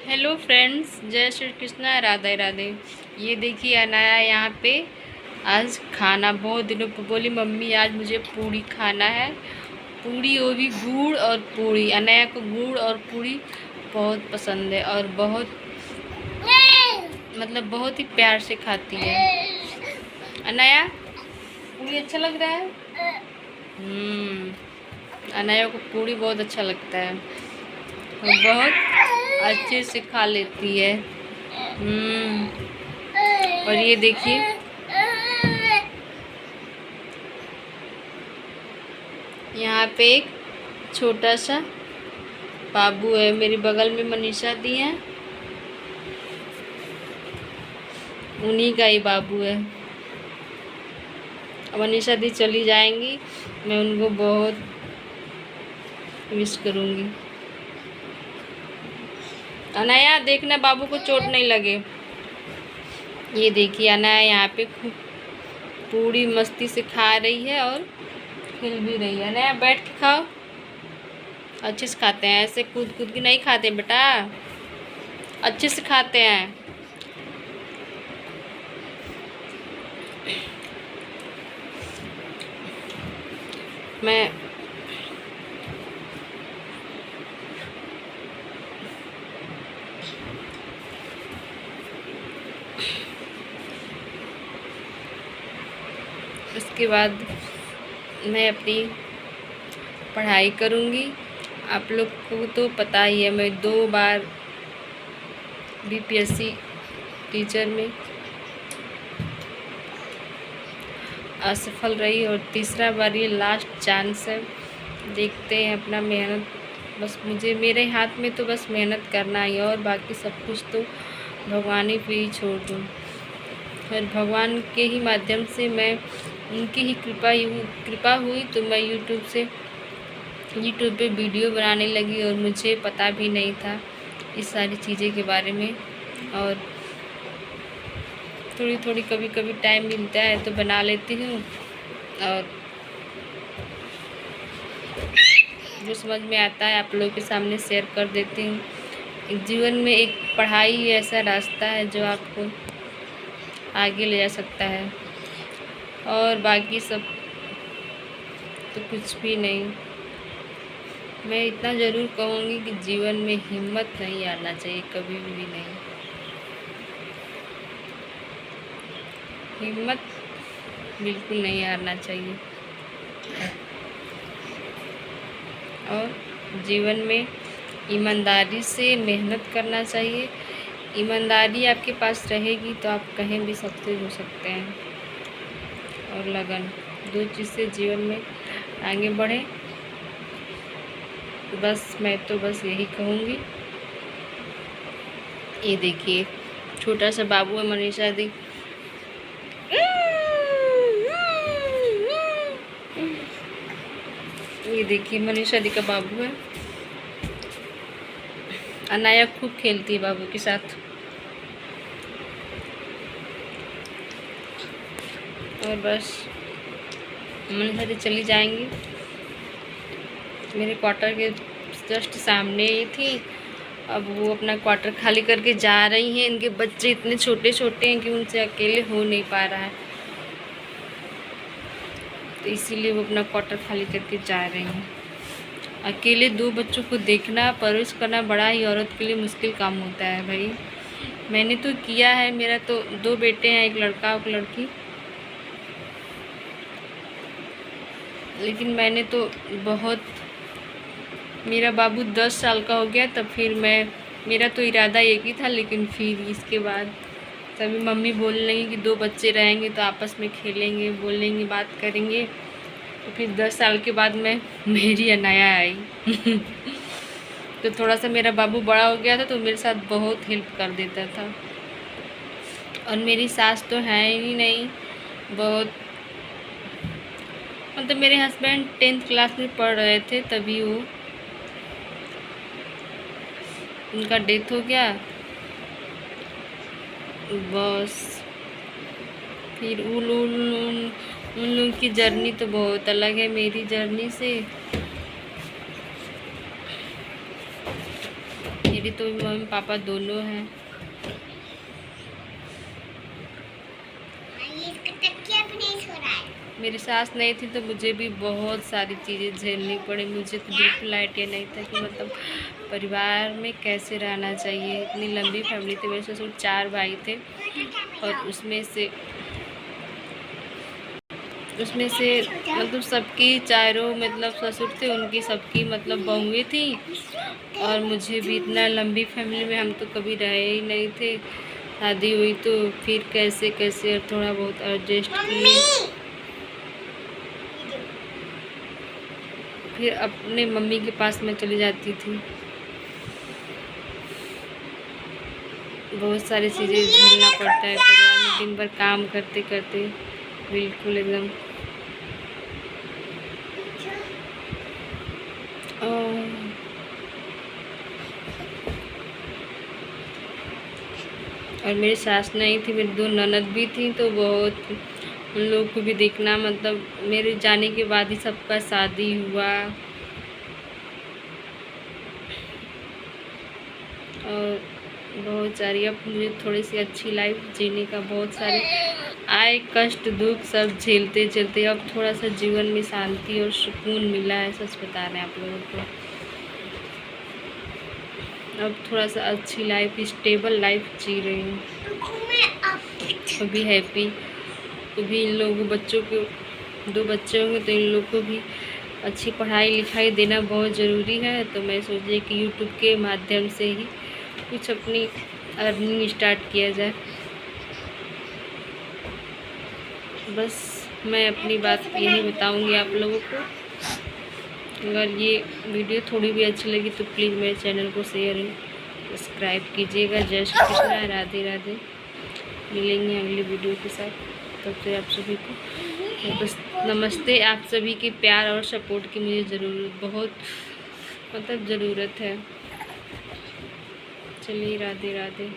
Hello friends, जय श्री कृष्णा, राधे राधे। ये देखिए अनाया यहाँ पे आज खाना बहुत दिनों पर बोली मम्मी आज मुझे पूड़ी खाना है। पूड़ी, वो भी गुड़ और पूड़ी। अनाया को गुड़ और पूड़ी बहुत पसंद है और बहुत बहुत ही प्यार से खाती है। अनाया, पूड़ी अच्छा लग रहा है? अनाया को पूड़ी बहुत अच्छा लगता है और बहुत अच्छे से खा लेती है। और ये देखिए यहाँ पे एक छोटा सा बाबू है। मेरे बगल में मनीषा दी है, उन्हीं का ही बाबू है। मनीषा दी चली जाएंगी, मैं उनको बहुत मिस करूँगी। अनाया देखना बाबू को चोट नहीं लगे। ये देखिए अनाया यहाँ पे खूब पूरी मस्ती से खा रही है और खेल भी रही है। अनाया बैठ के खाओ, अच्छे से खाते हैं, ऐसे कूद कूद के नहीं खाते बेटा, अच्छे से खाते हैं। मैं उसके बाद मैं अपनी पढ़ाई करूँगी। आप लोग को तो पता ही है, मैं 2 बार बीपीएससी टीचर में असफल रही और तीसरा बार ये लास्ट चांस है। देखते हैं अपना मेहनत, बस मुझे मेरे हाथ में तो बस मेहनत करना ही, और बाकी सब कुछ तो भगवान ही पे ही छोड़ दूँ। और भगवान के ही माध्यम से, मैं उनकी ही कृपा हुई तो मैं यूट्यूब पे वीडियो बनाने लगी और मुझे पता भी नहीं था इस सारी चीज़ें के बारे में। और थोड़ी थोड़ी कभी कभी टाइम मिलता है तो बना लेती हूँ और जो समझ में आता है आप लोगों के सामने शेयर कर देती हूँ। जीवन में एक पढ़ाई ही ऐसा रास्ता है जो आपको आगे ले जा सकता है, और बाकी सब तो कुछ भी नहीं। मैं इतना ज़रूर कहूँगी कि जीवन में हिम्मत नहीं हारना चाहिए, कभी भी नहीं। हिम्मत बिल्कुल नहीं हारना चाहिए। और जीवन में ईमानदारी से मेहनत करना चाहिए। ईमानदारी आपके पास रहेगी तो आप कहीं भी सक्सेस हो सकते हैं। और लगन, 2 चीज़ से जीवन में आगे बढ़ें। बस मैं तो बस यही कहूँगी। ये देखिए छोटा सा बाबू है मनीषा दी। ये देखिए मनीषा दी का बाबू है। अनाया खूब खेलती है बाबू के साथ। और बस मनीषा दी चली जाएंगी। मेरे क्वार्टर के जस्ट सामने ही थी, अब वो अपना क्वार्टर खाली करके जा रही हैं। इनके बच्चे इतने छोटे छोटे हैं कि उनसे अकेले हो नहीं पा रहा है, तो इसीलिए वो अपना क्वार्टर खाली करके जा रही हैं। अकेले 2 बच्चों को देखना, परवरिश करना बड़ा ही औरत के लिए मुश्किल काम होता है भाई। मैंने तो किया है, मेरा तो 2 बेटे हैं, एक लड़का और एक लड़की। लेकिन मैंने तो बहुत, मेरा बाबू 10 साल का हो गया तब फिर मेरा तो इरादा एक ही था, लेकिन फिर इसके बाद तभी मम्मी बोलने लगी कि 2 बच्चे रहेंगे तो आपस में खेलेंगे, बोलेंगे, बात करेंगे। तो फिर 10 साल के बाद मेरी अनाया आई। तो थोड़ा सा मेरा बाबू बड़ा हो गया था तो मेरे साथ बहुत हेल्प कर देता था। और मेरी सास तो है ही नहीं, बहुत मेरे हस्बैंड 10th क्लास में पढ़ रहे थे तभी उनका डेथ हो गया। बस फिर उन लोग की जर्नी तो बहुत अलग है मेरी जर्नी से। मेरी अभी तो मम्मी पापा दोनों हैं। मेरी सास नहीं थी तो मुझे भी बहुत सारी चीज़ें झेलनी पड़ी। मुझे तो बिल्कुल आइडिया नहीं था कि मतलब परिवार में कैसे रहना चाहिए। इतनी लंबी फैमिली थी, मेरे ससुर 4 भाई थे और उसमें से मतलब सबकी चारों मतलब ससुर थे, उनकी सबकी मतलब बहुएं थी और मुझे भी इतना लंबी फैमिली में हम तो कभी रहे ही नहीं थे। शादी हुई तो फिर कैसे कैसे थोड़ा बहुत एडजस्ट किए, फिर अपने मम्मी के पास मैं चली जाती थी। बहुत सारी चीज़ें झेलना पड़ता है परिवार में, दिन भर काम करते करते बिल्कुल एकदम। और मेरी सास नहीं थी, मेरी 2 ननद भी थी, तो बहुत उन लोगों को भी देखना, मतलब मेरे जाने के बाद ही सबका शादी हुआ। और बहुत सारी अब मुझे थोड़ी सी अच्छी लाइफ जीने का, बहुत सारे आए कष्ट दुख सब झेलते झेलते अब थोड़ा सा जीवन में शांति और सुकून मिला है। सच बता रहे हैं आप लोगों को, अब थोड़ा सा अच्छी लाइफ, स्टेबल लाइफ जी रही हूँ। अभी हैप्पी। अभी इन लोगों बच्चों को 2 बच्चे होंगे तो इन लोग को भी अच्छी पढ़ाई लिखाई देना बहुत ज़रूरी है। तो मैं सोची कि यूट्यूब के माध्यम से ही कुछ अपनी अर्निंग स्टार्ट किया जाए। बस मैं अपनी बात यही बताऊंगी आप लोगों को। अगर ये वीडियो थोड़ी भी अच्छी लगी तो प्लीज़ मेरे चैनल को शेयर एंड सब्सक्राइब कीजिएगा। जय श्री कृष्णा, राधे राधे। मिलेंगे अगली वीडियो के साथ, तब से आप सभी को बस नमस्ते। आप सभी के प्यार और सपोर्ट की मुझे बहुत मतलब ज़रूरत है। चलिए, राधे राधे।